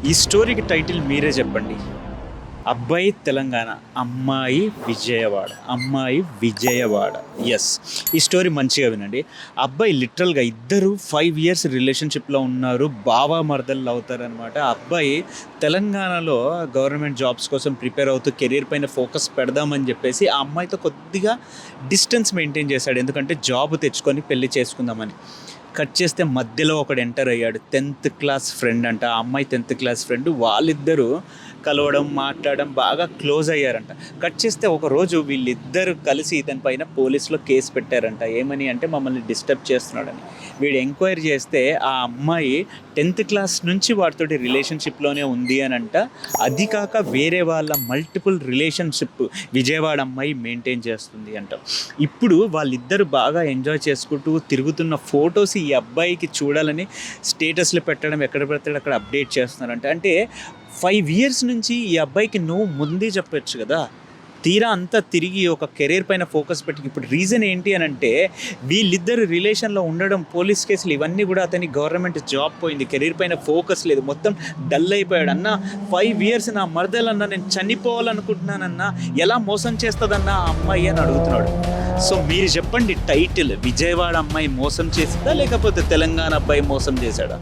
ఈ స్టోరీకి టైటిల్ మీరే చెప్పండి. అబ్బాయి తెలంగాణ, అమ్మాయి విజయవాడ. అమ్మాయి విజయవాడ. ఎస్, ఈ స్టోరీ మంచిగా వినండి. అబ్బాయి లిటరల్గా ఇద్దరు 5 years రిలేషన్షిప్లో ఉన్నారు. బావా మరదళ్ళు అవుతారనమాట. అబ్బాయి తెలంగాణలో గవర్నమెంట్ జాబ్స్ కోసం ప్రిపేర్ అవుతూ కెరీర్ పైన ఫోకస్ పెడదామని చెప్పేసి ఆ అమ్మాయితో కొద్దిగా డిస్టెన్స్ మెయింటైన్ చేశాడు. ఎందుకంటే జాబ్ తెచ్చుకొని పెళ్లి చేసుకుందామని. కట్ చేస్తే మధ్యలో ఒకడు ఎంటర్ అయ్యాడు. 10th class ఫ్రెండ్ అంట. ఆ అమ్మాయి 10th class ఫ్రెండ్. వాళ్ళిద్దరూ కలవడం, మాట్లాడడం, బాగా క్లోజ్ అయ్యారంట. కట్ చేస్తే ఒకరోజు వీళ్ళిద్దరు కలిసి ఇతని పైన పోలీసులో కేసు పెట్టారంట. ఏమని అంటే మమ్మల్ని డిస్టర్బ్ చేస్తున్నాడని. వీడు ఎంక్వైరీ చేస్తే ఆ అమ్మాయి 10th class నుంచి వాడితోటి రిలేషన్షిప్లోనే ఉంది అని అంట. అది కాక వేరే వాళ్ళ మల్టిపుల్ రిలేషన్షిప్ విజయవాడ అమ్మాయి మెయింటైన్ చేస్తుంది అంట. ఇప్పుడు వాళ్ళిద్దరు బాగా ఎంజాయ్ చేసుకుంటూ తిరుగుతున్న ఫొటోస్ ఈ అబ్బాయికి చూడాలని స్టేటస్లు పెట్టడం, ఎక్కడ పెడతాడు అక్కడ అప్డేట్ చేస్తున్నారంట. అంటే 5 years నుంచి ఈ అబ్బాయికి నువ్వు ముందే చెప్పచ్చు కదా. తీరా అంతా తిరిగి ఒక కెరీర్ పైన ఫోకస్ పెట్టి ఇప్పుడు రీజన్ ఏంటి అని అంటే వీళ్ళిద్దరు రిలేషన్లో ఉండడం, పోలీస్ కేసులు ఇవన్నీ కూడా అతని గవర్నమెంట్ జాబ్ పోయింది, కెరీర్ పైన ఫోకస్ లేదు, మొత్తం డల్ అయిపోయాడు. అన్న 5 years నా మరదలన్నా, నేను చనిపోవాలనుకుంటున్నానన్నా, ఎలా మోసం చేస్తుందన్నా ఆ అమ్మాయి అని అడుగుతున్నాడు. సో మీరు చెప్పండి, టైటిల్ విజయవాడ అమ్మాయి మోసం చేసిందా లేకపోతే తెలంగాణ అబ్బాయి మోసం చేశాడా?